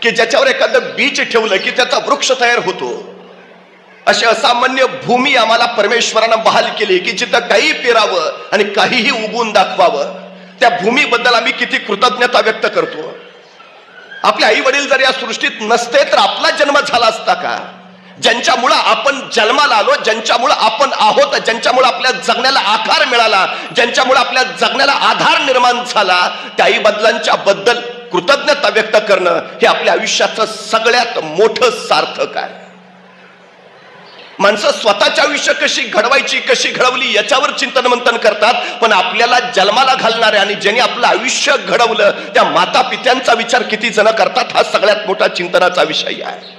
की ज्याच्यावर एखादं बीज ठेवलं की त्याचा वृक्ष तयार होतो, अशी असामान्य भूमी आम्हाला परमेश्वरानं बहाल केली की जिथं काही पेरावं आणि काहीही उगवून दाखवावं. त्या भूमीबद्दल आम्ही किती कृतज्ञता व्यक्त करतो. आपले आई वडील जर या सृष्टीत नसते तर आपला जन्म झाला असता का? ज्यांच्यामुळं आपण जन्माला आलो, ज्यांच्यामुळं आपण आहोत, ज्यांच्यामुळं आपल्या जगण्याला आकार मिळाला, ज्यांच्यामुळं आपल्या जगण्याला आधार निर्माण झाला, त्या आई वडिलांच्या बद्दल कृतज्ञता व्यक्त करणं हे आपल्या आयुष्याचं सगळ्यात मोठं सार्थक आहे. माणसं स्वतःचे आयुष्य कशी घडवायची, कशी घडवली याच्यावर चिंतन मंथन करतात, पण आपल्याला जन्माला घालणारे आणि ज्यांनी आपलं आयुष्य घडवलं त्या माता पित्यांचा विचार किती जण करतात हा सगळ्यात मोठा चिंतनाचा विषय आहे.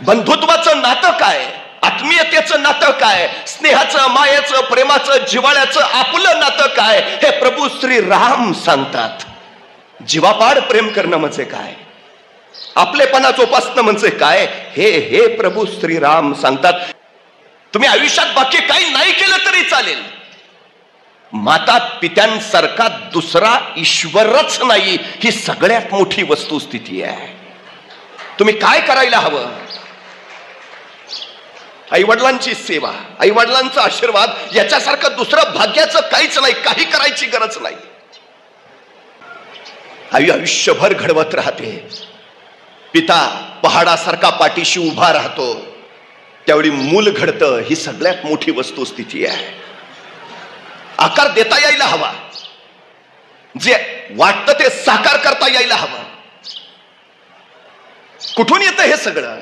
बंधुत्वाचं नातं काय, आत्मीयतेचं नातं काय, स्नेहाचं, मायेचं, प्रेमाचं, जिव्हाळ्याचं आपलं नातं काय हे प्रभू श्री राम सांगतात. जीवापाड प्रेम करणं म्हणजे काय, आपलेपणा जोपासणं म्हणजे काय हे हे प्रभू श्रीराम सांगतात. तुम्ही आयुष्यात बाकी काही नाही केलं तरी चालेल, माता पित्यांसारखा दुसरा ईश्वरच नाही ही सगळ्यात मोठी वस्तुस्थिती आहे. तुम्ही काय करायला हवं? आईवडिलांची सेवा, आईवडिलांचा आशीर्वाद याच्यासारखं दुसरं भाग्याचं काहीच नाही, काही करायची गरज नाही. आयुष्यभर घडवत राहते. पिता पहाडासारखा पाठीशी उभा राहतो, त्यावेळी मूल घडतं, ही सगळ्यात मोठी वस्तुस्थिती आहे. आकार देता यायला हवा, जे वाटतं ते साकार करता यायला हवं. कुठून येतं हे सगळं?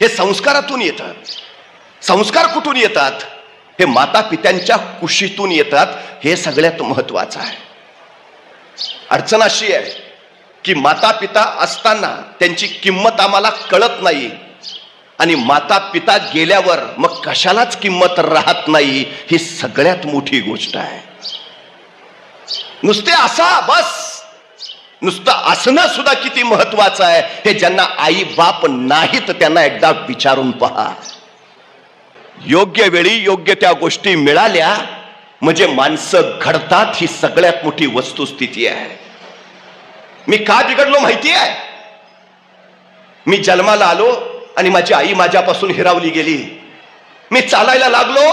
हे संस्कारातून येतात. संस्कार कुठून येतात? हे माता पित्यांच्या कुशीतून येतात. हे सगळ्यात महत्वाचं आहे. अडचण अशी आहे की माता पिता असताना त्यांची किंमत आम्हाला कळत नाही आणि माता पिता गेल्यावर मग कशालाच किंमत राहत नाही. ही सगळ्यात मोठी गोष्ट आहे. नुसते असा बस, नुसतं असणं सुद्धा किती महत्वाचं आहे हे ज्यांना आई बाप नाहीत त्यांना एकदा विचारून पहा. योग्य वेळी योग्य त्या गोष्टी मिळाल्या म्हणजे माणसं घडतात. ही सगळ्यात मोठी वस्तुस्थिती आहे. मी का बिघडलो माहिती आहे? मी जन्माला आलो आणि माझी आई माझ्यापासून हिरावली गेली. मी चालायला लागलो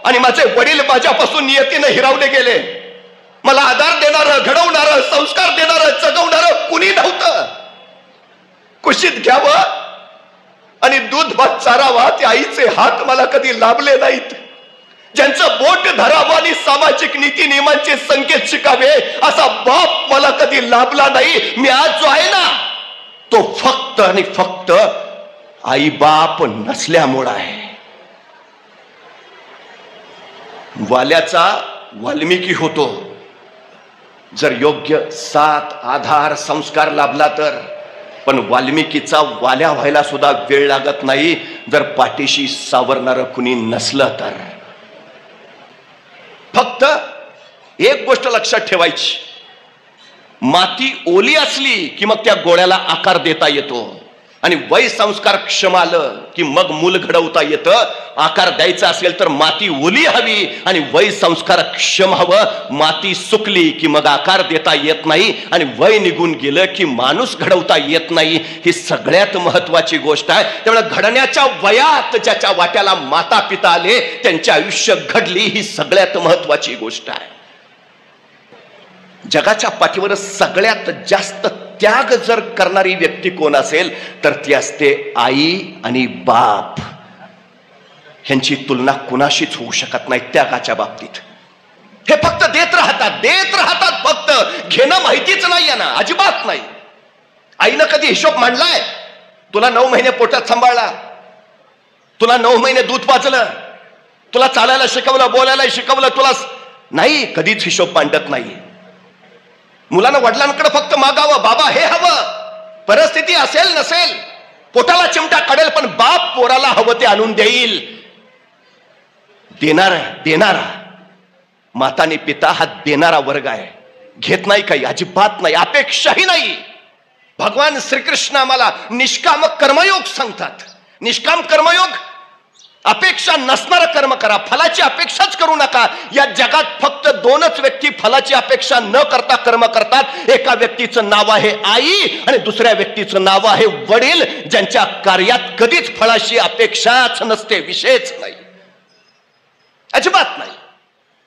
आणि माझे वडील माझ्यापासून नियतीने हिरावले गेले. मला आधार देणारं, घडवणारं, संस्कार देणारं, जगवणारं कुणी नव्हतं. कुशीत घ्यावं आणि दूध भात चारावा ते आईचे हात मला कधी लाभले नाहीत. ज्यांचं बोट धरावं आणि सामाजिक नीती नियमांचे संकेत शिकावे असा बाप मला कधी लाभला नाही. मी आज जो आहे ना तो फक्त आणि फक्त आई बाप नसल्यामुळे आहे. वाल्याचा वाल्मिकी होतो जर योग्य साथ, आधार, संस्कार लाभला तर. पण वाल्मिकीचा वाल्या व्हायला सुद्धा वेळ लागत नाही जर पाठीशी सावरणारं कुणी नसलं तर. फक्त एक गोष्ट लक्षात ठेवायची, माती ओली असली की मग त्या गोळ्याला आकार देता येतो आणि वय संस्कार क्षम आलं की मग मूल घडवता येतं. आकार द्यायचा असेल तर माती ओली हवी आणि वय संस्कार क्षम हवं. माती सुकली की मग आकार देता येत नाही आणि वय निघून गेलं की माणूस घडवता येत नाही. ही सगळ्यात महत्वाची गोष्ट आहे. त्यामुळे घडण्याच्या वयात ज्याच्या वाट्याला माता पिता आले त्यांचे आयुष्य घडली, ही सगळ्यात महत्वाची गोष्ट आहे. जगाच्या पाठीवर सगळ्यात जास्त त्याग जर करणारी व्यक्ती कोण असेल तर ती असते आई आणि बाप. ह्यांची तुलना कुणाशीच होऊ शकत नाही त्यागाच्या बाबतीत. हे फक्त देत राहतात फक्त. घेणं माहितीच नाही ना, अजिबात नाही. आईनं कधी हिशोब मांडलाय? तुला 9 महिने पोटात सांभाळला, तुला 9 महिने दूध पाजलं, तुला चालायला शिकवलं, बोलायला शिकवलं, तुला नाही. कधीच हिशोब मांडत नाही. मुलानं वडिलांकडे फक्त मागावं, बाबा हे हवं. परिस्थिती असेल नसेल, पोटाला चिमटा काढेल, पण बाप पोराला हवं ते आणून देईल. देणारा माता आणि पिता हा देणारा वर्ग आहे. घेत नाही काही, अजिबात नाही, अपेक्षाही नाही. भगवान श्रीकृष्ण आम्हाला निष्काम कर्मयोग सांगतात. निष्काम कर्मयोग अपेक्षा नसणारं कर्म करा, फलाची अपेक्षाच करू नका. या जगात फक्त दोनच व्यक्ती फलाची अपेक्षा न करता कर्म करतात. एका व्यक्तीचं नाव आहे आई आणि दुसऱ्या व्यक्तीचं नाव आहे वडील, ज्यांच्या कार्यात कधीच फळाची अपेक्षाच नसते, विषयच नाही, अजिबात नाही.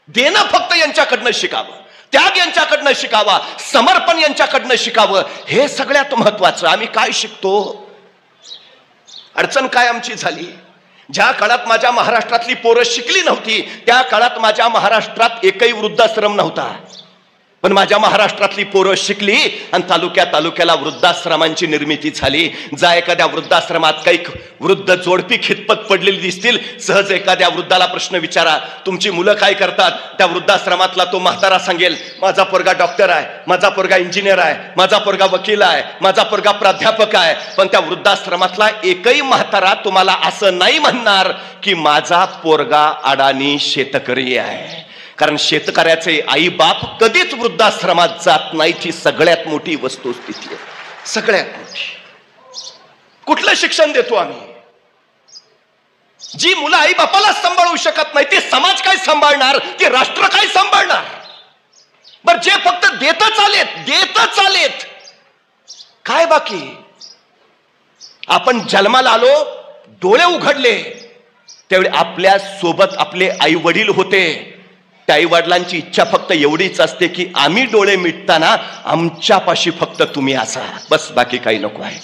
देणं फक्त यांच्याकडनं शिकावं, त्याग यांच्याकडनं शिकावा, समर्पण यांच्याकडनं शिकावं. हे सगळ्यात महत्वाचं. आम्ही काय शिकतो? अडचण काय आमची झाली? ज्या काळात माझ्या महाराष्ट्रातली पोरं शिकली नव्हती त्या काळात माझ्या महाराष्ट्रात एकही वृद्धाश्रम नव्हता. पण माझ्या महाराष्ट्रातली पोरं शिकली आणि तालुक्याला वृद्धाश्रमांची निर्मिती झाली. जा एखाद्या वृद्धाश्रमात काही वृद्ध जोडपी खितपत पडलेली दिसतील, सहज एखाद्या वृद्धाला प्रश्न विचारा, तुमची मुलं काय करतात? त्या वृद्धाश्रमातला तो म्हातारा सांगेल, माझा पोरगा डॉक्टर आहे, माझा पोरगा इंजिनियर आहे, माझा पोरगा वकील आहे, माझा पोरगा प्राध्यापक आहे. पण त्या वृद्धाश्रमातला एकही म्हातारा तुम्हाला असं नाही म्हणणार की माझा पोरगा अडाणी शेतकरी आहे. कारण शेतकऱ्याचे आई बाप कधीच वृद्धाश्रमात जात नाहीत. ही सगळ्यात मोठी वस्तुस्थिती आहे, सगळ्यात मोठी. कुठलं शिक्षण देतो आम्ही? जी मुलं आई बापाला सांभाळू शकत नाही ते समाज काय सांभाळणार, ते राष्ट्र काय सांभाळणार? बर जे फक्त देतच आलेत काय बाकी? आपण जन्माला आलो, डोळे उघडले त्यावेळी आपल्या सोबत आपले आई वडील होते. आई वडिलांची इच्छा फक्त एवढीच असते की आम्ही डोळे मिटताना आमच्यापाशी फक्त तुम्ही असा, बस, बाकी काही नको आहे.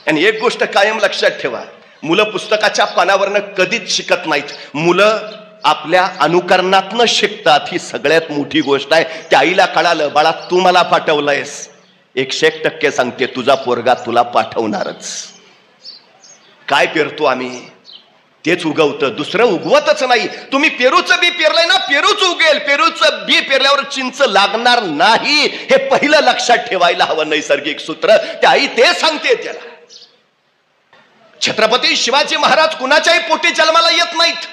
आणि एक गोष्ट कायम लक्षात ठेवा, मुलं पुस्तकाच्या पानावरनं कधीच शिकत नाहीत, मुलं आपल्या अनुकरणातनं शिकतात. ही सगळ्यात मोठी गोष्ट आहे. त्या आईला कळालं, बाळा तू मला पाठवलंयस, 101% सांगते तुझा पोरगा तुला पाठवणारच. काय पेरतो आम्ही तेच उगवतं, दुसरं उगवतच नाही. तुम्ही पेरूचं बी पेरलंय ना, पेरूच उगेल. पेरूचं बी पेरल्यावर चिंच लागणार नाही, हे पहिलं लक्षात ठेवायला हवं. नैसर्गिक सूत्र त्या आई ते सांगते त्याला. छत्रपती शिवाजी महाराज कुणाच्याही पोटी जन्माला येत नाहीत,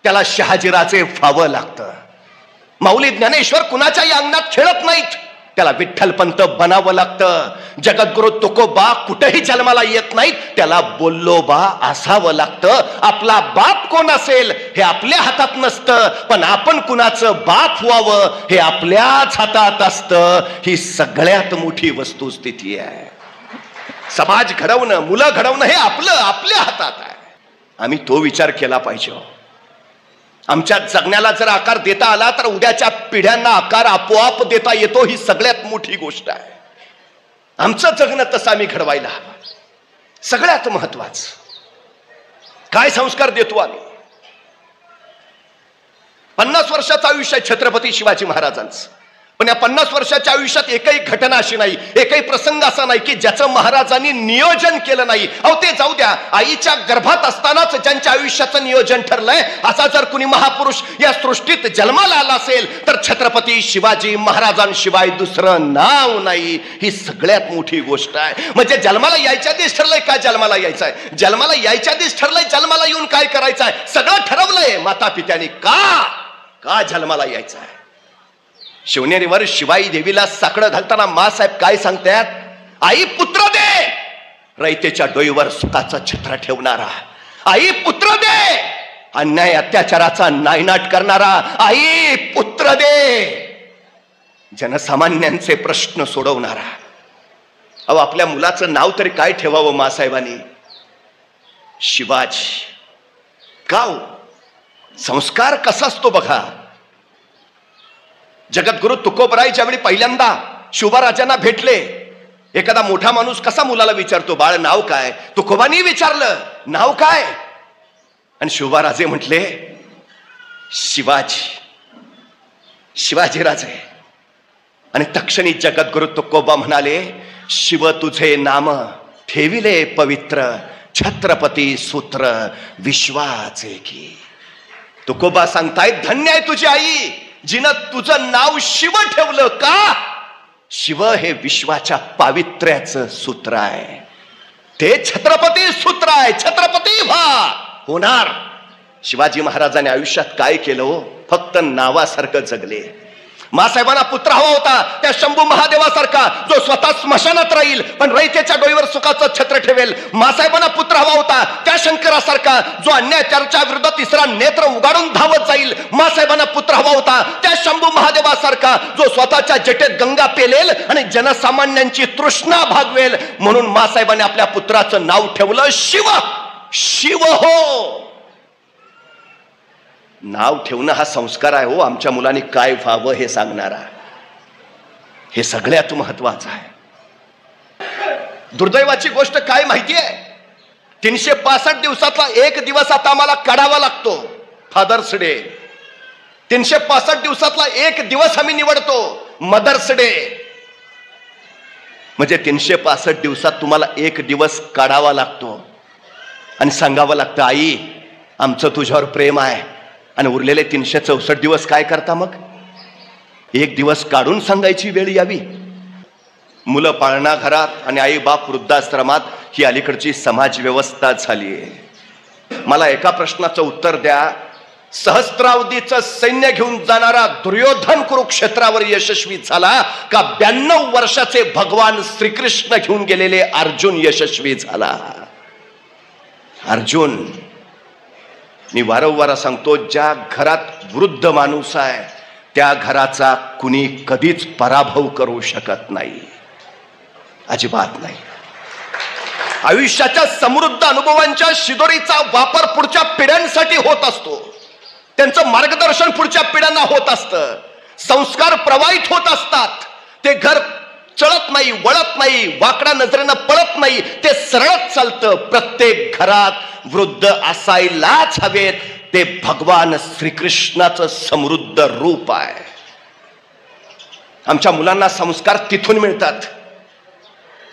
त्याला शहाजीराजे व्हावं लागतं. माऊली ज्ञानेश्वर कुणाच्याही अंगणात खेळत नाहीत, त्याला विठ्ठलपंत बनावं लागतं. जगद्गुरु तुकोबा कुठेही जन्माला येत नाहीत, त्याला बोल्लोबा असावं लागतं. आपला बाप कोण असेल हे आपल्या हातात नसतं, पण आपण कुणाचं बाप व्हावं हे आपल्याच हातात असतं. ही सगळ्यात मोठी वस्तुस्थिती आहे. समाज घडवणं, मुलं घडवणं हे आपल्या हातात आहे. आम्ही तो विचार केला पाहिजे. आमच्या जगण्याला जर आकार देता आला तर उद्याच्या पिढ्यांना आकार आपोआप देता येतो. ही सगळ्यात मोठी गोष्ट आहे. आमचं जगणं तसं आम्ही घडवायला हवं. सगळ्यात महत्वाचं काय संस्कार देतो आम्ही? 50 वर्षाचं आयुष्य आहे छत्रपती शिवाजी महाराजांचं, पण या 50 वर्षाच्या आयुष्यात एकही घटना अशी नाही, एकही प्रसंग असा नाही की ज्याचं महाराजांनी नियोजन केलं नाही. अहो ते जाऊ द्या, आईच्या गर्भात असतानाच ज्यांच्या आयुष्याचं नियोजन ठरलंय असा जर कुणी महापुरुष या सृष्टीत जन्माला आला असेल तर छत्रपती शिवाजी महाराजांशिवाय दुसरं नाव नाही. ही सगळ्यात मोठी गोष्ट आहे. म्हणजे जन्माला यायच्या आधीच ठरलंय काय जन्माला यायचंय, जन्माला यायच्या आधीच ठरलंय जन्माला येऊन काय करायचंय, सगळं ठरवलंय माता पित्याने. का जन्माला यायचं आहे? शिवनेरीवर शिवाई देवीला साकडं घालताना मासाहेब काय सांगतात? आई पुत्र दे, रयतेच्या डोईवर सुखाचं छत्र ठेवणारा. आई पुत्र दे, अन्याय अत्याचाराचा नायनाट करणारा. आई पुत्र दे, जनसामान्यांचे प्रश्न सोडवणारा. अहो आपल्या मुलाचं नाव तरी काय ठेवावं मासाहेबांनी? शिवाजी. का? संस्कार कसा असतो बघा. जगद्गुरु तुकोबराय ज्यावेळी पहिल्यांदा शिवबाराजांना भेटले, एखादा मोठा माणूस कसा मुलाला विचारतो, बाळ नाव काय? तुकोबांनी विचारलं नाव काय, आणि शिवबाराजे म्हटले शिवाजी, शिवाजीराजे. आणि तक्षणी जगद्गुरु तुकोबा म्हणाले, शिव तुझे नाम ठेविले पवित्र, छत्रपती सूत्र विश्वाचे की. तुकोबा सांगतायत धन्य आहे तुझी आई जिनं तुझं नाव शिव ठेवलं. का? शिव हे विश्वाच्या पावित्र्याचं सूत्र आहे, ते छत्रपती सूत्र आहे. छत्रपती होणार. शिवाजी महाराजांनी आयुष्यात काय केलं? फक्त नावासारखं जगले. मासाहेबांना पुत्र हवा होता त्या शंभू महादेवासारखा, जो स्वतः स्मशानात राहील पण रयतेच्या डोईवर सुखाचं छत्र ठेवेल. मासाहेबांना पुत्र हवा होता त्या शंकरासारखा, जो अन्याचाराच्या विरुद्ध तिसरा नेत्र उघडून धावत जाईल. मासाहेबांना पुत्र हवा होता त्या शंभू महादेवासारखा, जो स्वतःच्या जटेत गंगा पेलेल आणि जनसामान्यांची तृष्णा भागवेल. म्हणून मासाहेबांनी आपल्या पुत्राचं नाव ठेवलं शिव. शिव हो, नाव ठेवणं हा संस्कार आहे हो. आमच्या मुलांनी काय व्हावं हे सांगणारा, हे सगळ्यात महत्वाचं आहे. दुर्दैवाची गोष्ट काय माहिती आहे, 365 दिवसातला एक दिवस आता आम्हाला काढावा लागतो, फादर्स डे. 365 दिवसातला एक दिवस आम्ही निवडतो, मदर्स डे. म्हणजे 365 दिवसात तुम्हाला एक दिवस काढावा लागतो आणि सांगावं लागतं, आई आमचं तुझ्यावर प्रेम आहे. आणि उरलेले 364 दिवस काय करता मग? एक दिवस काढून सांगायची वेळ यावी. मुलं पाळणा घरात आणि आई बाप वृद्धाश्रमात, ही अलीकडची समाज व्यवस्था झाली आहे. मला एका प्रश्नाचं उत्तर द्या, सहस्त्रावधीचं सैन्य घेऊन जाणारा दुर्योधन कुरुक्षेत्रावर यशस्वी झाला का 92 वर्षाचे भगवान श्रीकृष्ण घेऊन गेलेले अर्जुन यशस्वी झाला? अर्जुन, मी वारंवार सांगतो, ज्या घरात वृद्ध माणूस आहे त्या घराचा कुणी कधीच पराभव करू शकत नाही, अजिबात नाही. आयुष्याच्या समृद्ध अनुभवांच्या शिदोरीचा वापर पुढच्या पिढ्यांसाठी होत असतो, त्यांचं मार्गदर्शन पुढच्या पिढ्यांना होत असतं, संस्कार प्रवाहित होत असतात. ते घर चळत नाही, वळत नाही, वाकड्या नजरेनं पळत नाही, ते सरळच चालतं. प्रत्येक घरात वृद्ध असायलाच हवेत. ते भगवान श्रीकृष्णाचं समृद्ध रूप आहे. आमच्या मुलांना संस्कार तिथून मिळतात.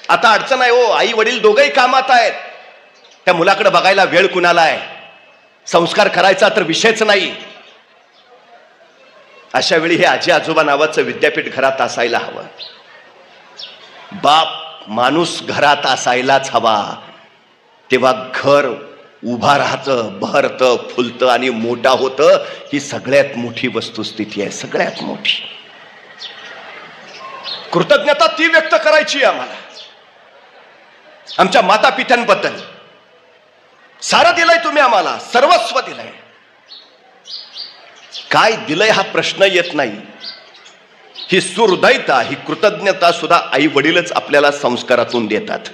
आता अडचण आहे हो, आई वडील दोघंही कामात आहेत, त्या मुलाकडे बघायला वेळ कुणाला आहे? संस्कार करायचा तर विषयच नाही. अशा वेळी हे आजी आजोबा नावाचं विद्यापीठ घरात असायला हवं. बाप माणूस घरात असायलाच हवा. तेव्हा घर उभा राहतं, बहरतं, फुलतं आणि मोठा होतं. ही सगळ्यात मोठी वस्तुस्थिती आहे, सगळ्यात मोठी. कृतज्ञता ती व्यक्त करायची आम्हाला आमच्या माता पित्यांबद्दल. सारं दिलंय तुम्ही आम्हाला, सर्वस्व दिलंय. काय दिलंय हा प्रश्न येत नाही. ही सुहृदयता, ही कृतज्ञता सुद्धा आई वडीलच आपल्याला संस्कारातून देतात.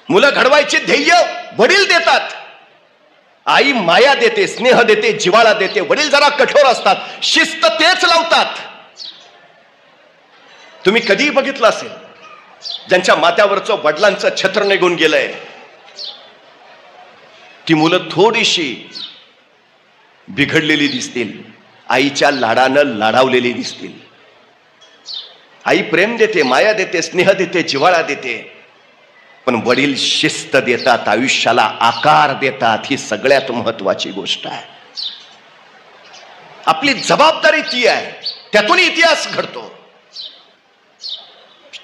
मुलं घडवायचे ध्येय वडील देतात. आई माया देते, स्नेह देते, जिव्हाळा देते. वडील जरा कठोर असतात, शिस्त तेच लावतात. तुम्ही कधीही बघितलं असेल, ज्यांच्या माथ्यावरचं वडिलांचं छत्र निघून गेलंय, ती मुलं थोडीशी बिघडलेली दिसतील, आईच्या लाडानं लाडावलेली दिसतील. आई प्रेम देते, माया देते, स्नेह देते, जिव्हाळा देते, पण वडील शिस्त देतात, आयुष्याला आकार देतात. ही सगळ्यात महत्वाची गोष्ट आहे. आपली जबाबदारी ती आहे, त्यातून इतिहास घडतो.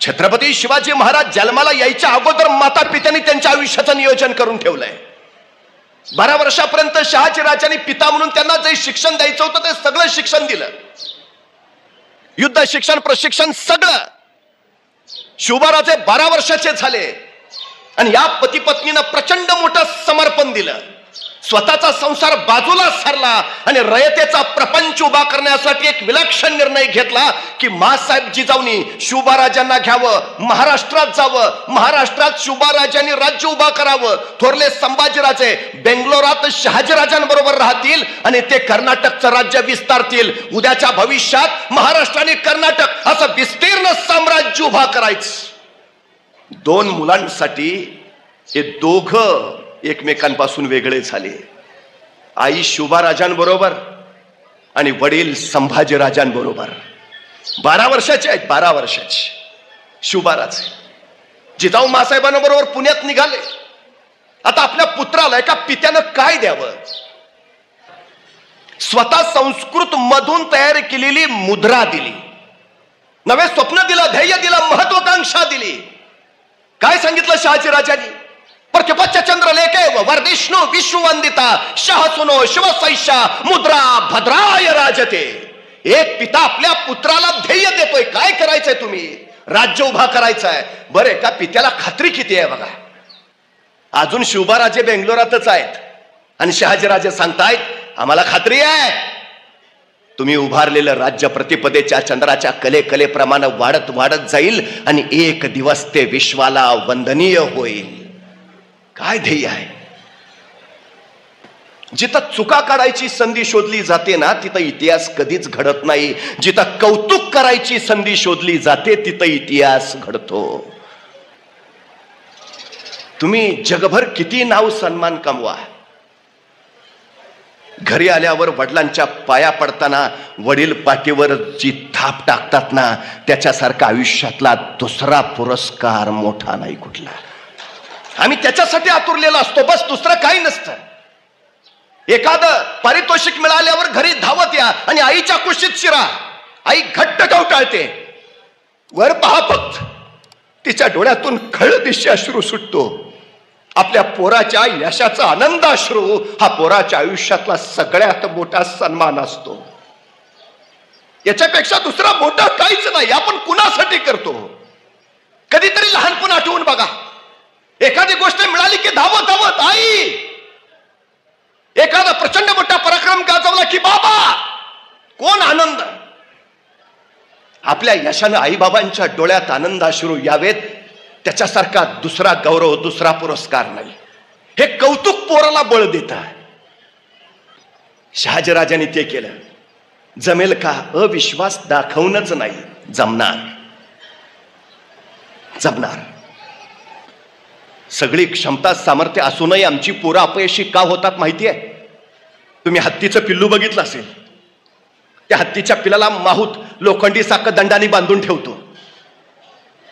छत्रपती शिवाजी महाराज जन्माला यायच्या अगोदर माता पित्यांनी त्यांच्या आयुष्याचं नियोजन करून ठेवलंय. 12 वर्षापर्यंत शहाजी राजांनी पिता म्हणून त्यांना जे शिक्षण द्यायचं होतं ते सगळं शिक्षण दिलं. युद्ध शिक्षण, प्रशिक्षण सगळं. शिवबाराजे 12 वर्षाचे झाले आणि या पती पत्नीनं प्रचंड मोठं समर्पण दिलं. स्वतःचा संसार बाजूला सारला आणि रयतेचा प्रपंच उभा करण्यासाठी एक विलक्षण निर्णय घेतला की मासाहेब जिजाऊनी शिवबाराजांना घ्यावं, महाराष्ट्रात जावं, महाराष्ट्रात शिवबाराजांनी राज्य उभा करावं. थोरले संभाजीराजे बेंगलोरात शहाजीराजांबरोबर राहतील आणि ते कर्नाटकचं राज्य विस्तारतील. उद्याच्या भविष्यात महाराष्ट्र आणि कर्नाटक असं विस्तीर्ण साम्राज्य उभा करायचं. 2 मुलांसाठी हे दोघं एकमेकांपासून वेगळे झाले. आई शिवबाराजांबरोबर आणि वडील संभाजीराजांबरोबर. 12 वर्षाचे आहेत, 12 वर्षाचे शिवबाराजे. जिजाऊ मासाहेबांबरोबर पुण्यात निघाले. आता आपल्या पुत्राला एका पित्यानं काय द्यावं? स्वतः संस्कृत मधून तयार केलेली मुद्रा दिली, नवे स्वप्न दिलं, ध्येय दिलं, महत्वाकांक्षा दिली. काय सांगितलं शहाजीराजांनी? प्रतिपच्च चंद्र लेखे वर्धिष्णु विश्ववंदिता शाह सुनो शिवसैषा मुद्रा भद्राय राजते. एक पिता आपल्या पुत्राला ध्येय देतोय, काय करायचंय तुम्ही? राज्य उभा करायचंय. बरे का पित्याला खात्री किती आहे बघा. अजून शिवबाराजे बेंगलोरातच आहेत आणि शहाजीराजे सांगतायत आम्हाला खात्री आहे तुम्ही उभारलेलं राज्य प्रतिपदेच्या चंद्राच्या कलेप्रमाणे वाढत वाढत जाईल आणि एक दिवस ते विश्वाला वंदनीय होईल. काय ध्येय आहे? जिथं चुका काढायची संधी शोधली जाते ना तिथं इतिहास कधीच घडत नाही. जिथं कौतुक करायची संधी शोधली जाते तिथं इतिहास घडतो. तुम्ही जगभर किती नाव सन्मान कमवा, घरी आल्यावर वडिलांच्या पाया पडताना वडील पाठीवर जी थाप टाकतात ना त्याच्यासारखा आयुष्यातला दुसरा पुरस्कार मोठा नाही कुठला. आम्ही त्याच्यासाठी आतुरलेला असतो, बस दुसरं काही नसतं. एखादं पारितोषिक मिळाल्यावर घरी धावत या आणि आईच्या कुशीत शिरा. आई घट्ट कवटाळते, वर पहा फक्त तिच्या डोळ्यातून खळदिशी अश्रू सुटतो. आपल्या पोराच्या यशाचा आनंद अश्रू हा पोराच्या आयुष्यातला सगळ्यात मोठा सन्मान असतो. याच्यापेक्षा दुसरा मोठा काहीच नाही. आपण कुणासाठी करतो? कधीतरी लहानपण आठवून बघा. एखादी गोष्ट मिळाली की धावत धावत आई, एखादा प्रचंड मोठा पराक्रम गाजवला की बाबा, कोण आनंद. आपल्या यशानं आई बाबांच्या डोळ्यात आनंद अश्रू यावेत त्याच्यासारखा दुसरा गौरव, दुसरा पुरस्कार नाही. हे कौतुक पोराला बळ देत. शहाजीराजांनी ते केलं. जमेल का? अविश्वास दाखवणच नाही. जमणार, जमणार. सगळी क्षमता सामर्थ्य असूनही आमची पोरं अपयशी का होतात माहिती आहे? तुम्ही हत्तीचं पिल्लू बघितलं असेल. त्या हत्तीच्या पिल्लाला माहूत लोखंडी साखळदंडाने बांधून ठेवतो.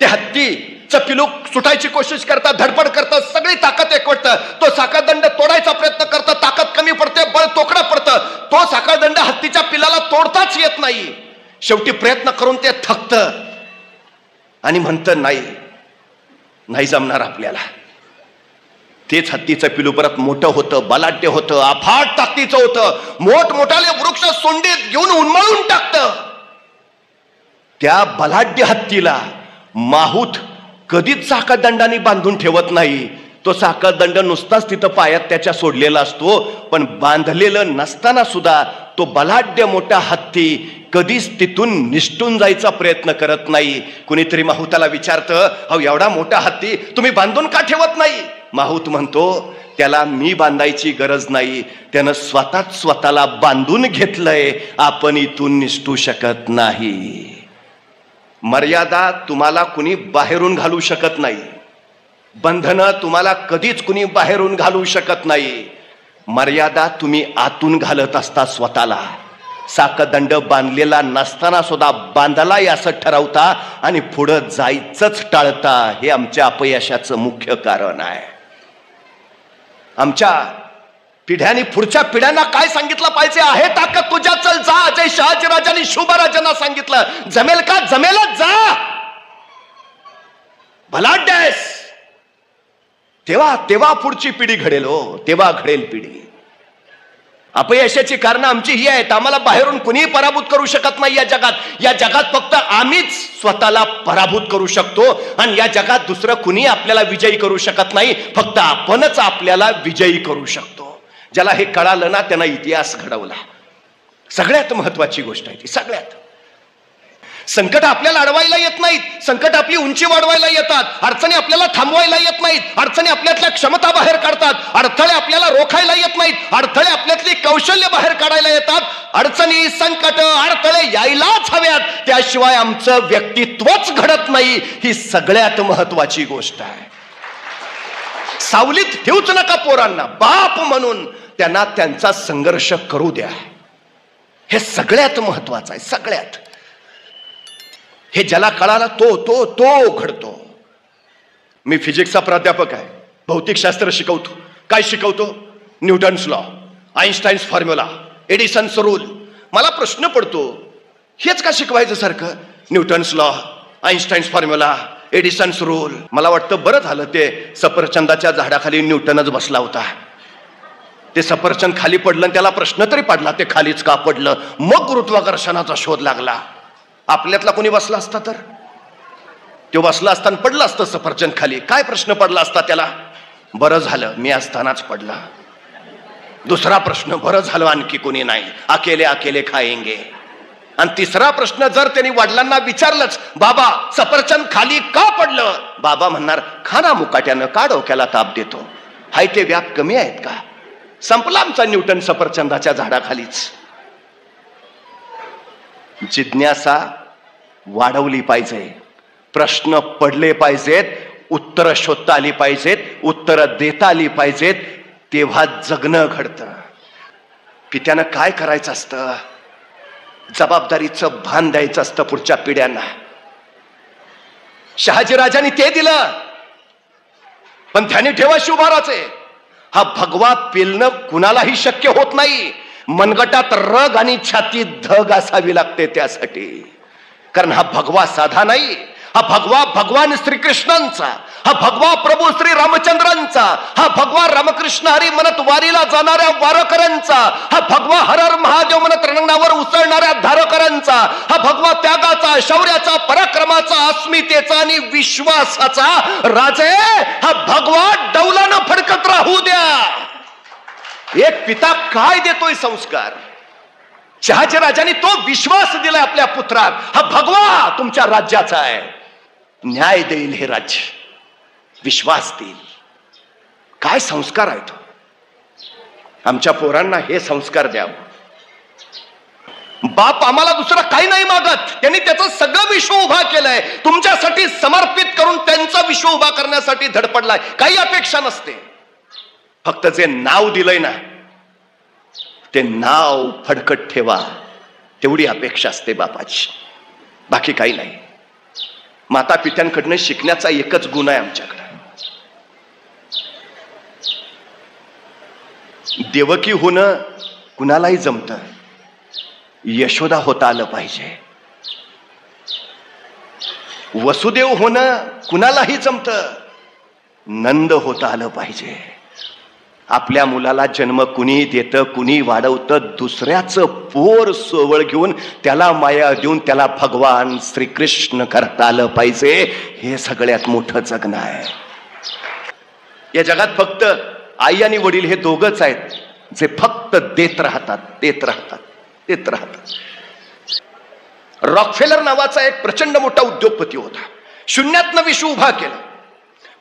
ते हत्तीचं पिल्लू सुटायची कोशिश करतात, धडपड करतात, सगळी ताकद एकवटतं. तो साखळदंड तोडायचा प्रयत्न करतं, ताकद कमी पडते, बळ तोकडं पडतं. तो साखळदंड हत्तीच्या पिल्लाला तोडताच येत नाही. शेवटी प्रयत्न करून ते थकतं आणि म्हणतं नाही, नाही जमणार आपल्याला. तेच हत्तीचं पिलू परत मोठं होतं, बलाढ्य होतं, अफाट ताकदीचं होतं, मोठमोठाले वृक्ष सोंडीत घेऊन उन्मळून टाकतं. त्या बलाढ्य हत्तीला माहूत कधीच साखळदंडाने बांधून ठेवत नाही. तो साखळदंड नुसताच तिथं पायात त्याच्या सोडलेला असतो, पण बांधलेलं नसताना सुद्धा तो बलाढ्य मोठा हत्ती कधीच तिथून निष्ठून जायचा प्रयत्न करत नाही. कुणीतरी माहूताला विचारतं, अहो एवढा मोठा हत्ती तुम्ही बांधून का ठेवत नाही? माहूत म्हणतो, त्याला मी बांधायची गरज नाही, त्यानं स्वतःच स्वतःला बांधून घेतलंय. आपण इथून निष्ठू शकत नाही. मर्यादा तुम्हाला कुणी बाहेरून घालू शकत नाही. बंधनं तुम्हाला कधीच कुणी बाहेरून घालू शकत नाही. मर्यादा तुम्ही आतून घालत असता स्वतःला. साखळदंड बांधलेला नसताना सुद्धा बांधलाय असं ठरवता आणि पुढं जायचंच टाळता. हे आमच्या अपयशाचं मुख्य कारण आहे. आमच्या पिढ्यांनी पुढच्या पिढ्यांना काय सांगितलं पाहिजे? आहे ताकद तुझ्या, चल जा. अजय शहाजीराजांनी शुभराजांना सांगितलं, जमेल का? जमेलच, जा. बलाढ्य आहेस. तेव्हा पुढची पिढी घडेल. हो, तेव्हा घडेल पिढी. अपयशाची कारण आमची ही आहेत. आम्हाला बाहेरून कुणीही पराभूत करू शकत नाही या जगात. या जगात फक्त आम्हीच स्वतःला पराभूत करू शकतो आणि या जगात दुसरं कुणी आपल्याला विजयी करू शकत नाही. फक्त आपणच आपल्याला विजयी करू शकतो. ज्याला हे कळालं ना त्यानं इतिहास घडवला. सगळ्यात महत्वाची गोष्ट आहे ती. सगळ्यात संकट आपल्याला अडवायला येत नाहीत. संकट आपली उंची वाढवायला येतात. अडचणी आपल्याला थांबवायला येत नाहीत. अडचणी आपल्यातल्या क्षमता बाहेर काढतात. अडथळे आपल्याला रोखायला येत नाहीत. अडथळे आपल्यातली कौशल्य बाहेर काढायला येतात. अडचणी, संकट, अडथळे यायलाच हव्यात. त्याशिवाय आमचं व्यक्तित्वच घडत नाही. ही सगळ्यात महत्वाची गोष्ट आहे. सावलीत ठेवूच नका पोरांना. बाप म्हणून त्यांना त्यांचा संघर्ष करू द्या. हे सगळ्यात महत्वाचं आहे. सगळ्यात. हे ज्याला कळाला तो घडतो. मी फिजिक्सचा प्राध्यापक आहे. भौतिकशास्त्र शिकवतो. काय शिकवतो? Newton's law, Einstein's formula, Edison's rule. मला प्रश्न पडतो, हेच का शिकवायचं सारखं? Newton's law, Einstein's formula, Edison's rule. मला वाटतं बरं झालं ते सफरचंदाच्या झाडाखाली न्यूटनच बसला होता. ते सफरचंद खाली पडलं आणि त्याला प्रश्न तरी पडला ते खालीच का पडलं. मग गुरुत्वाकर्षणाचा शोध लागला. आपल्यातला कोणी बसला असता तर तो बसला असताना पडलं असतं सफरचंद खाली. काय प्रश्न पडला असता त्याला? बरं झालं मी असतानाच पडला. दुसरा प्रश्न, बरं झालं आणखी कोणी नाही, अकेले अकेले खाएंगे. आणि तिसरा प्रश्न जर त्यांनी वडिलांना विचारलंच, बाबा सफरचंद खाली का पडलं, बाबा म्हणणार खाना मुकाट्यानं, का डोक्याला ताप देतो, हाय ते व्याप कमी आहेत का? संपला आमचा न्यूटन सफरचंदाच्या झाडाखालीच. जिज्ञासा वाढवली पाहिजे, प्रश्न पडले पाहिजेत, उत्तरं शोधता आली पाहिजेत, उत्तरं देता आली पाहिजेत, तेव्हा जगणं घडतं. पित्यानं काय करायचं असतं? जबाबदारीचं भान द्यायचं असतं पुढच्या पिढ्यांना. शहाजीराजांनी ते दिलं, पण ध्यानी ठेवा शिवभाराचे, हा भगवा पेलणं कुणालाही शक्य होत नाही. मनगटात रग आणि छातीत धग असावी लागते त्यासाठी. कारण हा भगवा साधा नाही, हा भगवा भगवान श्रीकृष्णांचा, हा भगवा प्रभू श्री रामचंद्रांचा, हा भगवा रामकृष्ण हरी म्हणत वारीला जाणाऱ्या वारकऱ्यांचा, हा भगवा हर हर महादेव म्हणत रणांगणावर उसळणाऱ्या धारकऱ्यांचा, हा भगवा त्यागाचा, शौर्याचा, पराक्रमाचा, अस्मितेचा आणि विश्वासाचा राजे, हा भगवा डौलानं फडकत राहू द्या. एक पिता काय देतोय संस्कार? शहाजीराजांनी तो विश्वास दिलाय आपल्या पुत्रात, हा भगवा तुमच्या राज्याचा आहे, न्याय देईल हे राज्य, विश्वास देईल. काय संस्कार आहे तो? आमच्या पोरांना हे संस्कार द्यावं. बाप आम्हाला दुसरं काही नाही मागत, त्यांनी त्याचं सगळं विश्व उभा केलंय, तुमच्यासाठी समर्पित करून त्यांचा विश्व उभा करण्यासाठी धडपडलाय. काही अपेक्षा नसते, फक्त जे नाव दिलंय ना ते नाव फडकत ठेवा, तेवढी अपेक्षा असते बापाची, बाकी काही नाही. माता पित्यांकडनं शिकण्याचा एकच गुण आहे आमच्याकडे. देवकी होणं कुणालाही जमतं, यशोदा होता आलं पाहिजे. वसुदेव होणं कुणालाही जमतं, नंद होता आलं पाहिजे. आपल्या मुलाला जन्म कुणी देतं, कुणी वाढवतं, दुसऱ्याचं पोर सोवळ घेऊन त्याला माया देऊन त्याला भगवान श्रीकृष्ण करता आलं पाहिजे. हे सगळ्यात मोठं जगणं आहे. या जगात फक्त आई आणि वडील हे दोघच आहेत जे फक्त देत राहतात, देत राहतात, देत राहतात. रॉकफेलर नावाचा एक प्रचंड मोठा उद्योगपती होता. शून्यातनं विश्व उभा केलं.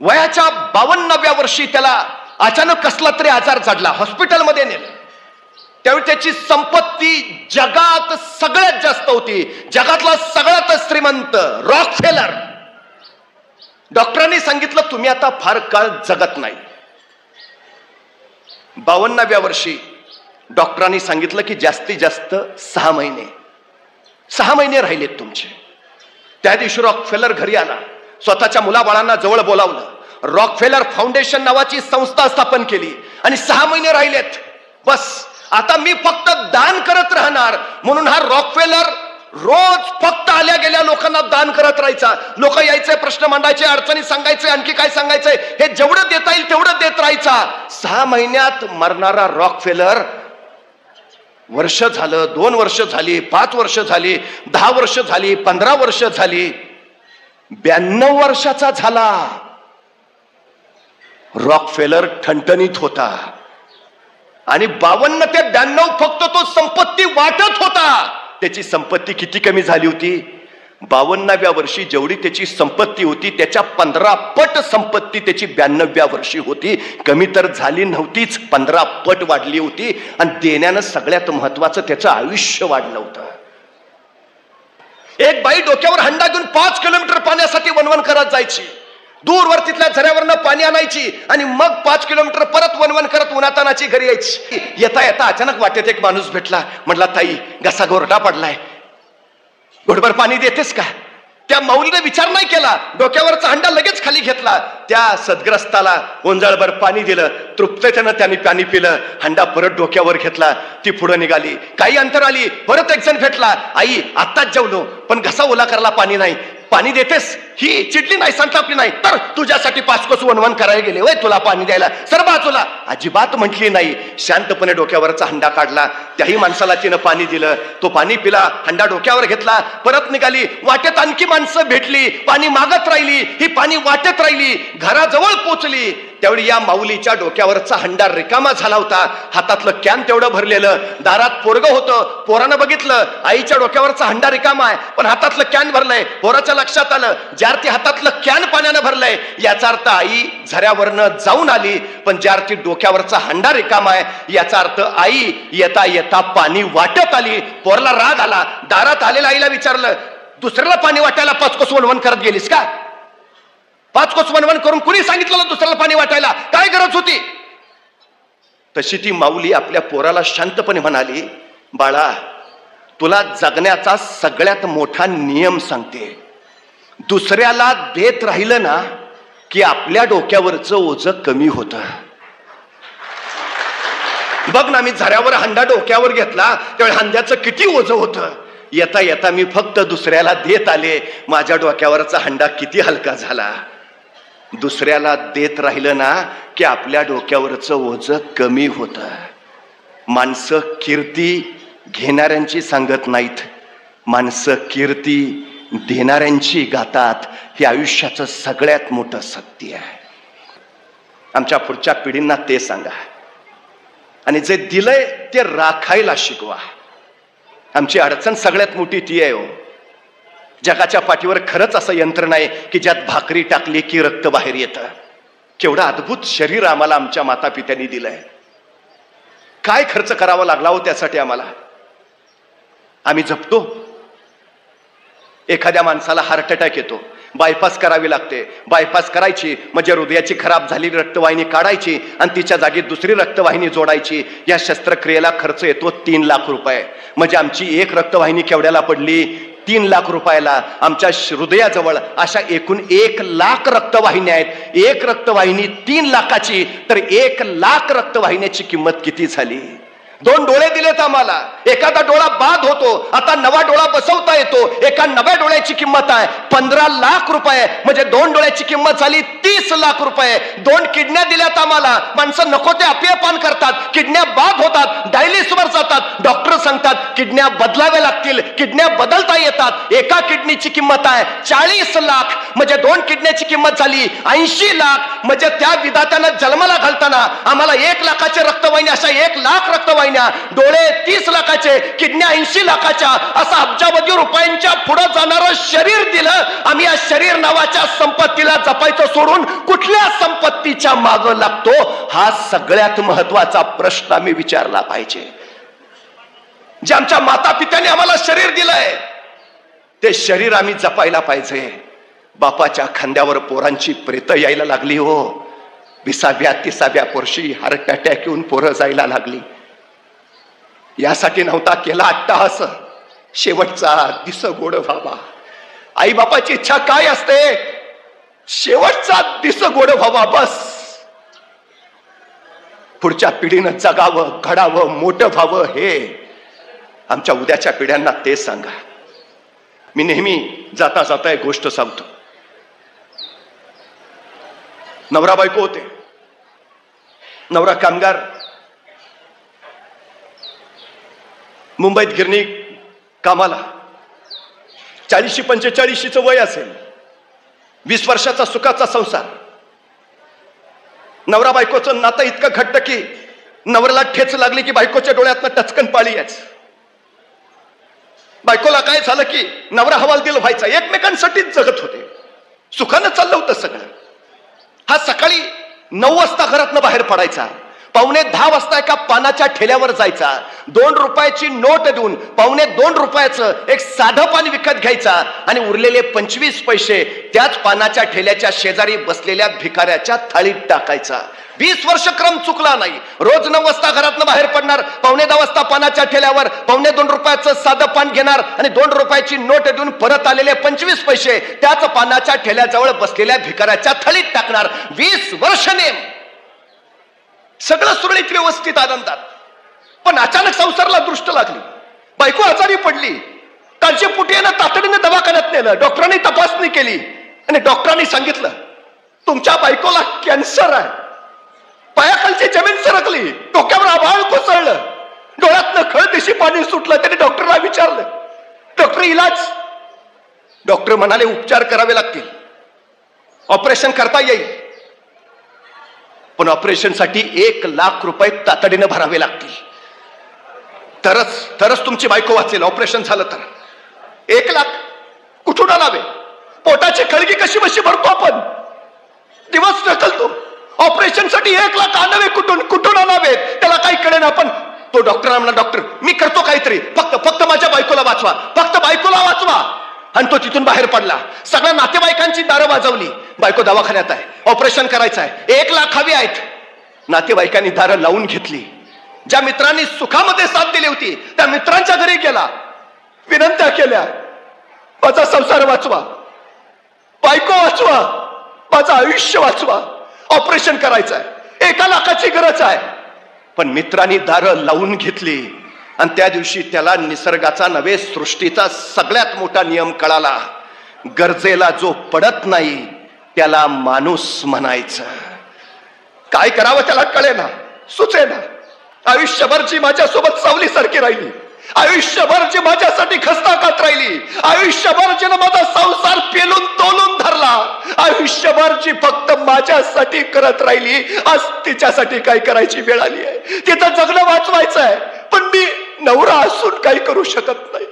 वयाच्या 52व्या वर्षी त्याला अचानक कसला तरी आजार चढला, हॉस्पिटलमध्ये नेलं. त्यावेळी त्याची संपत्ती जगात सगळ्यात जास्त होती, जगातला सगळ्यात श्रीमंत रॉकफेलर. डॉक्टरांनी सांगितलं तुम्ही आता फार काळ जगत नाही. 52व्या वर्षी डॉक्टरांनी सांगितलं की जास्तीत जास्त 6 महिने राहिलेत तुमचे. त्या दिवशी रॉकफेलर घरी आला, स्वतःच्या मुलाबाळांना जवळ बोलावलं, रॉकफेलर फाउंडेशन नावाची संस्था स्थापन केली आणि 6 महिने राहिलेत. बस आता मी फक्त दान करत राहणार. म्हणून हा रॉकफेलर रोज फक्त आल्या गेल्या लोकांना दान करत राहायचा. लोक यायचे, प्रश्न मांडायचे, अडचणी सांगायचे, आणखी काय सांगायचंय हे जेवढं देता येईल तेवढं देत राहायचा. 6 महिन्यात मरणारा रॉकफेलर वर्ष झालं, 2 वर्ष झाली, 5 वर्ष झाली, 10 वर्ष झाली, 15 वर्ष झाली, 92 वर्षाचा झाला. रॉकफेलर ठणठणीत होता आणि 52 ते 92 फक्त तो संपत्ती वाटत होता. त्याची संपत्ती किती कमी झाली होती? 52व्या वर्षी जेवढी त्याची संपत्ती होती त्याच्या 15 पट संपत्ती त्याची 92व्या वर्षी होती. कमी तर झाली नव्हतीच, 15 पट वाढली होती. आणि देण्यानं सगळ्यात महत्वाचं त्याचं आयुष्य वाढलं होतं. एक बाई डोक्यावर हंडा घेऊन 5 किलोमीटर पाण्यासाठी वणवण करत जायची. दूरवर तिथल्या झऱ्यावरनं पाणी आणायची आणि मग 5 किलोमीटर परत वणवण करत उन्हातानाची घरी यायची. येता येता अचानक वाटेत एक माणूस भेटला. म्हटला ताई घसा गोरडा पडलाय, घोटभर पाणी देतेस का? त्या माऊलीने विचार नाही केला, डोक्यावरचा हंडा लगेच खाली घेतला. त्या सद्ग्रस्ताला ओंजळभर पाणी दिलं. तृप्ततेनं त्याने पाणी पिलं. हंडा परत डोक्यावर घेतला. ती पुढे निघाली. काही अंतर आली, परत एक जण भेटला. आई आत्ताच जेवलो पण घसा ओला करला, पाणी नाही. पाणी देतेस? ही चिडली नाही, संतापली नाही. तर तुझ्यासाठी 5 कोस वणवण करायला गेले वय तुला पाणी द्यायला, सर बाजूला. अजिबात म्हटली नाही. शांतपणे डोक्यावरचा हंडा काढला, त्याही माणसाला तिनं पाणी दिलं. तो पाणी पिला, हंडा डोक्यावर घेतला, परत निघाली. वाटेत आणखी माणसं भेटली, पाणी मागत राहिली, ही पाणी वाटत राहिली. घराजवळ पोचली त्यावेळी या माऊलीच्या डोक्यावरचा हंडा रिकामा झाला होता. हातातलं कॅन तेवढं भरलेलं. दारात पोरगं होतं. पोरानं बघितलं आईच्या डोक्यावरचा हंडा रिकामा आहे, पण हातातलं कॅन भरलंय. पोराच्या लक्षात आलं ज्यार्थी हातातलं कॅन पाण्यानं भरलंय, याचा अर्थ आई झऱ्यावरनं जाऊन आली. पण ज्यार्थी डोक्यावरचा हंडा रिकामा आहे, याचा अर्थ आई येता येता पाणी वाटत आली. पोरला राग आला. दारात आलेल्या आईला विचारलं, दुसऱ्याला पाणी वाटायला 5 कोस वणवण करत गेलीस का? 5 कोस वणवण करून कुणी सांगितलं दुसऱ्याला पाणी वाटायला? काय गरज होती? तशी ती माऊली आपल्या पोराला शांतपणे म्हणाली, बाळा, तुला जगण्याचा सगळ्यात मोठा नियम सांगते. दुसऱ्याला देत राहिलं ना की आपल्या डोक्यावरचं ओझं कमी होतं. बघ ना, मी झऱ्यावर हंडा डोक्यावर घेतला त्यावेळी हंड्याचं किती ओझं होतं. येता येता मी फक्त दुसऱ्याला देत आले, माझ्या डोक्यावरचा हंडा किती हलका झाला. दुसऱ्याला देत राहिलं ना की आपल्या डोक्यावरचं ओझं कमी होतं. माणसं कीर्ती घेणाऱ्यांची सांगत नाहीत, माणसं कीर्ती देणाऱ्यांची गातात. हे आयुष्याचं सगळ्यात मोठं सत्य आहे. आमच्या पुढच्या पिढींना ते सांगा आणि जे दिलंय ते राखायला शिकवा. आमची अडचण सगळ्यात मोठी ती आहे हो. जगाच्या पाठीवर खरंच असं यंत्र नाही की ज्यात भाकरी टाकली की रक्त बाहेर येतं. केवढं अद्भुत शरीर आम्हाला आमच्या माता पित्यांनी दिलंय. काय खर्च करावा लागला हो त्यासाठी आम्हाला. आम्ही जपतो. एखाद्या माणसाला हार्ट अटॅक येतो, बायपास करावी लागते. बायपास करायची म्हणजे हृदयाची खराब झालेली रक्तवाहिनी काढायची आणि तिच्या जागी दुसरी रक्तवाहिनी जोडायची. या शस्त्रक्रियेला खर्च येतो 3 लाख रुपये. म्हणजे आमची एक रक्तवाहिनी केवढ्याला पडली? 3 लाख रुपयाला. आमच्या हृदयाजवळ अशा एकूण 1 लाख रक्तवाहिन्या आहेत. एक रक्तवाहिनी 3 लाखाची, तर 1 लाख रक्तवाहिन्याची किंमत किती झाली? 2 डोळे दिलेत आम्हाला. एखादा डोळा बाद होतो, आता नवा डोळा बसवता येतो. एका नव्या डोळ्याची किंमत आहे 15 लाख रुपये. म्हणजे 2 डोळ्याची किंमत झाली 30 लाख रुपये. 2 किडन्या दिल्यात आम्हाला. माणसं नको ते अपेयपान करतात, किडन्या बाद होतात, डायलिसिसवर जातात. डॉक्टर सांगतात किडन्या बदलाव्या लागतील, किडन्या बदलता येतात. एका किडनीची किंमत आहे 40 लाख. म्हणजे 2 किडन्याची किंमत झाली 80 लाख. म्हणजे त्या विधात्यानं जन्माला घालताना आम्हाला 1 लाखाचे रक्तवाहिनी, अशा 1 लाख रक्तवाहिनी, डोळे 30 लाखाचे, किडन्या 80 लाखाच्या, असं अब्जावधी रुपयांच्या पुढे जाणारं शरीर दिलं. आम्ही या शरीर नावाच्या संपत्तीला जपायचं सोडून कुठल्या संपत्तीच्या मागे लागतो? हा सगळ्यात महत्वाचा प्रश्न आम्ही विचारला पाहिजे. जे आमच्या माता पित्याने आम्हाला शरीर दिलंय ते शरीर आम्ही जपायला पाहिजे. बापाच्या खांद्यावर पोरांची प्रेत यायला लागली हो. 20व्या-30व्या वर्षी हार्ट अटॅक येऊन पोरं जायला लागली. यासाठी नव्हता केला अट्टाहास, शेवटचा दिस गोड व्हावा. आई बापाची इच्छा काय असते? शेवटचा दिस गोड व्हावा, बस. पुढच्या पिढीनं जगावं, घडावं, मोठं व्हावं. हे आमच्या उद्याच्या पिढ्यांना ते सांगा. मी नेहमी जाता जाता एक गोष्ट सांगतो. नवरा बायको होते. नवरा कामगार, मुंबईत गिरणी कामाला. 40-45 वय असेल. 20 वर्षाचा सुखाचा संसार. नवरा बायकोचं नातं इतकं घट्ट की नवऱ्याला ठेच लागली की बायकोच्या डोळ्यातनं टचकन पाळी यायच. बायकोला काय झालं की नवरा हवालदिल व्हायचा. एकमेकांसाठीच जगत होते. सुखानं चाललं होतं सगळं. हा सकाळी 9 वाजता घरातनं बाहेर पडायचा. 9:45 वाजता एका पानाच्या ठेल्यावर जायचा. 2 रुपयाची नोट देऊन 2.25 रुपयाचं एक साधं पान विकत घ्यायचा आणि उरलेले 25 पैसे त्याच पानाच्या ठेल्याच्या शेजारी बसलेल्या भिकाऱ्याच्या थाळीत टाकायचा. 20 वर्ष क्रम चुकला नाही. रोज 9 वाजता घरातनं बाहेर पडणार, 9:15 वाजता पानाच्या ठेल्यावर 2.25 रुपयाचं साधं पान घेणार आणि 2 रुपयाची नोट देऊन परत आलेले 25 पैसे त्याच पानाच्या ठेल्याजवळ बसलेल्या भिकाऱ्याच्या थाळीत टाकणार. 20 वर्ष नेम सगळं सुरळीत व्यवस्थित आनंदात. पण अचानक संसाराला दृष्ट लागली. बायको आजारी पडली. काळजीपोटी यानं तातडीने दवाखान्यात नेलं. डॉक्टरांनी तपासणी केली आणि डॉक्टरांनी सांगितलं तुमच्या बायकोला कॅन्सर आहे. पायाखालची जमीन सरकली, डोक्यावर आभाळ कोसळलं, डोळ्यातनं खळदिशी पाणी सुटलं. त्याने डॉक्टरला विचारलं, डॉक्टर इलाज? डॉक्टर म्हणाले उपचार करावे लागतील, ऑपरेशन करता येईल, पण ऑपरेशनसाठी 1 लाख रुपये तातडीने भरावे लागतील. तरच तुमची बायको वाचेल. ऑपरेशन झालं तर 1 लाख कुठून आणावे? पोटाची खळगी कशी बशी भरतो आपण, दिवस ढकलतो. ऑपरेशनसाठी 1 लाख आणावे कुठून आणावेत त्याला काही कळेना. आपण तो डॉक्टर म्हणला, डॉक्टर मी करतो काहीतरी, फक्त माझ्या बायकोला वाचवा, फक्त बायकोला वाचवा. आणि तो तिथून बाहेर पडला. सगळ्या नातेवाईकांची दारं वाजवली. बायको दवाखान्यात आहे, ऑपरेशन करायचं आहे, 1 लाख हवी आहेत. नातेवाईकांनी दारं लावून घेतली. ज्या मित्रांनी सुखामध्ये साथ दिली होती त्या मित्रांच्या घरी गेला, विनंत्या केल्या, माझा संसार वाचवा, बायको वाचवा, माझं आयुष्य वाचवा, ऑपरेशन करायचं आहे, 1 लाखाची गरज आहे. पण मित्रांनी दारं लावून घेतली. आणि त्या दिवशी त्याला निसर्गाचा नव्हे सृष्टीचा सगळ्यात मोठा नियम कळाला. गरजेला जो पडत नाही त्याला माणूस म्हणायचं. काय करावं त्याला कळेना, सुचेना. आयुष्यभर जी माझ्यासोबत सावलीसारखी राहिली, आयुष्यभर जी माझ्यासाठी खस्ताकात राहिली, आयुष्यभर जिनं माझा संसार पेलून तोलून धरला, आयुष्यभर जी फक्त माझ्यासाठी करत राहिली, आज तिच्यासाठी काय करायची वेळ आली आहे. तिचं जगणं वाचवायचं आहे, पण मी नवरा असून काही करू शकत नाही.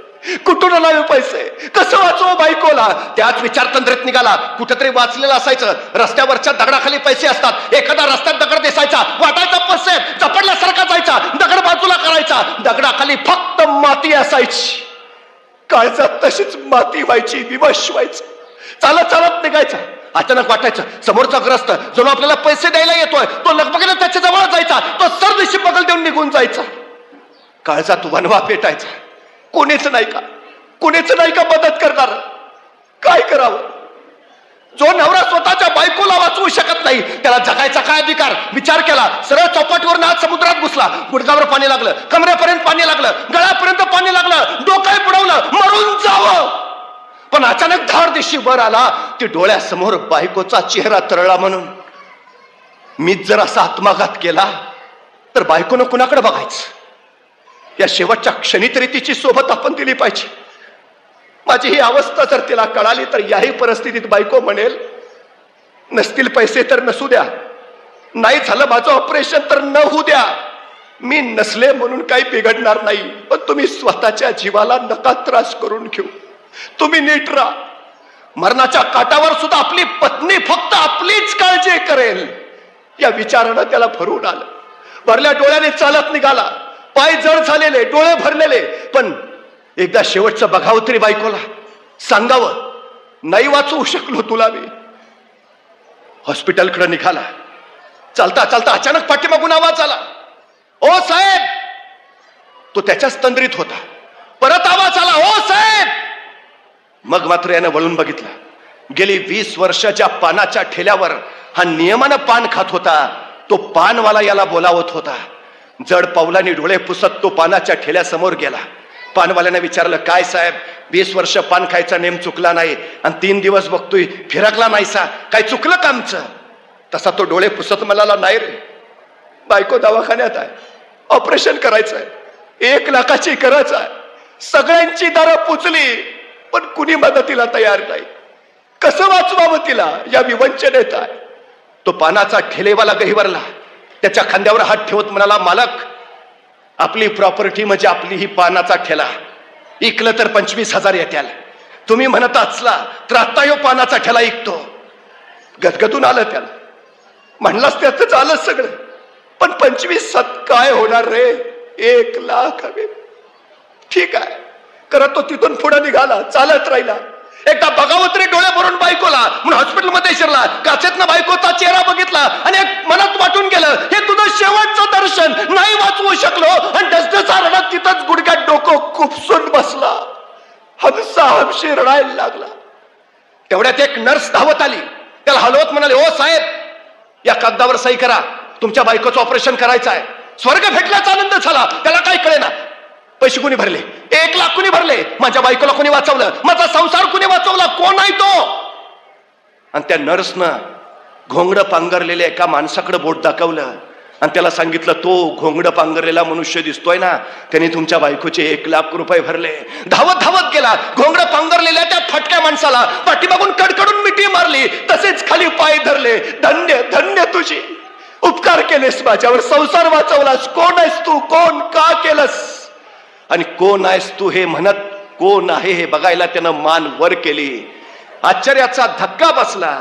कुठून आणावे पैसे, कसं वाचवं बायकोला? त्याच विचारतंत्रेत निघाला. कुठेतरी वाचलेलं असायचं, रस्त्यावरच्या दगडाखाली पैसे असतात. एखादा रस्त्यात दगड दिसायचा, वाटायचा पैसे, चपडल्यासारखा जायचा, दगड बाजूला करायचा, दगडाखाली फक्त माती असायची. काळजात तशीच माती व्हायची, विवश व्हायचं. चालत चालत निघायचा. अचानक वाटायचं समोरचा ग्रस्त जो आपल्याला पैसे द्यायला येतोय तो लगबगीने त्याच्या जवळ जायचा, तो सरदिशी बगल देऊन निघून जायचा. काळजात वनवा पेटायचा. कोणीच नाही का मदत करणार? काय करावं? जो नवरा स्वतःच्या बायकोला वाचवू शकत नाही त्याला जगायचा काय अधिकार? विचार केला, सरळ चौपाटीवर नाथ समुद्रात घुसला. गुडघ्यावर पाणी लागलं, कमरेपर्यंत पाणी लागलं, गळ्यापर्यंत पाणी लागलं, डोकं बुडवलं, मरून जावं. पण अचानक धार दिशी वर आला. ती डोळ्यासमोर बायकोचा चेहरा तरळला. म्हणून मीच जर असा आत्मघात केला तर बायकोनं कुणाकडे बघायचं? या शेवटच्या क्षणी तरी तिची सोबत आपण दिली पाहिजे. माझी ही अवस्था जर तिला कळाली तर याही परिस्थितीत बायको म्हणेल, नसतील पैसे तर नसू द्या, नाही झालं माझं ऑपरेशन तर न होऊ द्या, मी नसले म्हणून काही बिघडणार नाही, पण तुम्ही स्वतःच्या जीवाला नका त्रास करून घेऊ, तुम्ही नीट राहा. मरणाच्या काठावर सुद्धा आपली पत्नी फक्त आपलीच काळजी करेल या विचारानं त्याला भरून आलं. भरल्या डोळ्याने चालत निघाला. पाय जड झालेले, डोळे भरलेले, पण एकदा शेवटचं बघावं तरी बायकोला, सांगावं नाही वाचवू शकलो तुला मी. हॉस्पिटलकडे निघाला. चालता चालता अचानक पाठीमागून आवाज आला, ओ साहेब. तो त्याच्याच तंद्रीत होता. परत आवाज आला, ओ साहेब. मग मात्र यानं वळून बघितलं. गेली 20 वर्षाच्या पानाच्या ठेल्यावर हा नियमानं पान खात होता. तो पानवाला याला बोलावत होता. जड पावलांनी डोळे पुसत तो पानाच्या ठेल्यासमोर गेला. पानवाल्याने विचारलं, काय साहेब, 20 वर्ष पान खायचा नेम चुकला नाही आणि 3 दिवस बघतोय फिरकला नाहीसा, काय चुकलं का आमचं? तसा तो डोळे पुसत म्हणाला, नाही रे, बायको दवाखान्यात आहे, ऑपरेशन करायचं आहे, 1 लाखाची गरज आहे. सगळ्यांची दारं पुचली पण कुणी मदतीला तयार नाही. कसं वाचवावं तिला या विवंचनेत आहे. तो पानाचा ठेलेवाला गहिवरला. त्याच्या खांद्यावर हात ठेवत म्हणाला, मालक, आपली प्रॉपर्टी म्हणजे आपली ही पानाचा ठेला, इकलं तर 25,000 येत्याल. तुम्ही म्हणत असला तर आता यो पानाचा ठेला इकतो. गदगदून आलं त्याला. म्हणलास त्याच आलं सगळं, पण 25,000 काय होणार रे? 1 लाख हवे. ठीक आहे करत तो तिथून पुढे निघाला. चालत राहिला. एकदा बघावं तरी डोळे भरून बायकोला म्हणून हॉस्पिटलमध्ये शिरला. काचेतनं बायकोचा चेहरा बघितला आणि एक मनात वाटून गेलं, हे तुझं शेवटचं दर्शन. नाही वाचवू शकलो आणि डसडसा रडत तिथंच गुडघ्यात डोकं खुपसून बसला. हमसा हमशी रडायला लागला. तेवढ्यात एक नर्स धावत आली. त्याला हलवत म्हणाले, ओ साहेब, या कागदावर सही करा, तुमच्या बायकोचं ऑपरेशन करायचं आहे. स्वर्ग भेटल्याचा आनंद झाला. त्याला काय कळेना. पैसे कोणी भरले? 1 लाख कोणी भरले? माझ्या बायकोला कोणी वाचवलं? माझा संसार कोणी वाचवला? कोण आहे तो? आणि त्या नर्सनं घोंगडं पांघरलेल्या एका माणसाकडे बोट दाखवलं आणि त्याला सांगितलं, तो घोंगडं पांघरलेला मनुष्य दिसतोय ना, त्याने तुमच्या बायकोचे 1 लाख रुपये भरले. धावत धावत गेला, घोंगडं पांघरलेल्या त्या फटक्या माणसाला पाठीमागून कडकडून मिठी मारली, तसेच खाली पाय धरले. धन्य धन्य तुझी, उपकार केलेस माझ्यावर, संसार वाचवलास. कोण आहेस तू? कोण? का केलंस? आणि कोण आहेस तू हे म्हणत कोण आहे हे बघायला त्यानं मान वर केली. आश्चर्याचा धक्का बसला.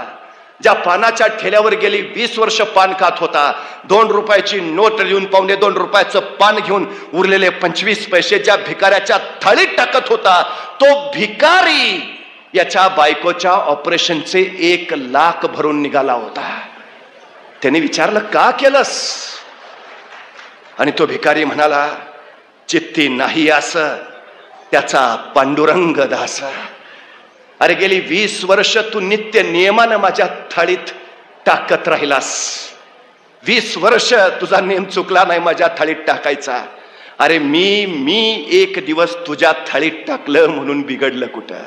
ज्या पानाच्या ठेल्यावर गेली 20 वर्ष पान खात होता, 2 रुपयाची नोट लिहून 2.25 रुपयाचं पान घेऊन उरलेले 25 पैसे ज्या भिकाऱ्याच्या थाळीत टाकत होता, तो भिकारी याच्या बायकोच्या ऑपरेशनचे 1 लाख भरून निघाला होता. त्याने विचारलं, का केलंस? आणि तो भिकारी म्हणाला, चित्ती नाही असं त्याचा पांडुरंग दास. अरे गेली 20 वर्ष तू नित्य नियमानं माझ्या थाळीत टाकत राहिलास. 20 वर्ष तुझा नेम चुकला नाही माझ्या थाळीत टाकायचा. अरे मी 1 दिवस तुझ्या थाळीत टाकलं म्हणून बिघडलं कुठं?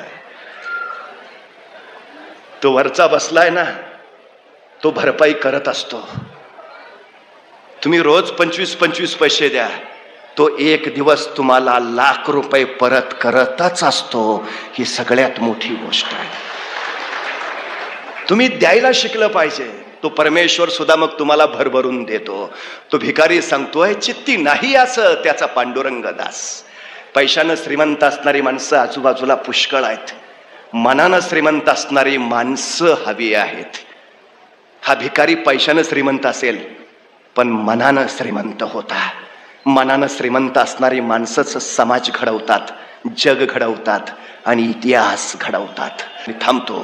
तो वरचा बसलाय ना, तो भरपाई करत असतो. तुम्ही रोज 25-25 पैसे द्या, तो 1 दिवस तुम्हाला 1 लाख रुपये परत करतच असतो. ही सगळ्यात मोठी गोष्ट आहे. तुम्ही द्यायला शिकलं पाहिजे. तो परमेश्वर सुद्धा मग तुम्हाला भरभरून देतो. तो भिकारी सांगतोय, चित्ती नाही असं त्याचा पांडुरंग दास. पैशानं श्रीमंत असणारी माणसं आजूबाजूला पुष्कळ आहेत. मनानं श्रीमंत असणारी माणसं हवी आहेत. हा भिकारी पैशानं श्रीमंत असेल पण मनानं श्रीमंत होता. मनानं श्रीमंत असणारी माणसंच समाज घडवतात, जग घडवतात आणि इतिहास घडवतात. मी थांबतो.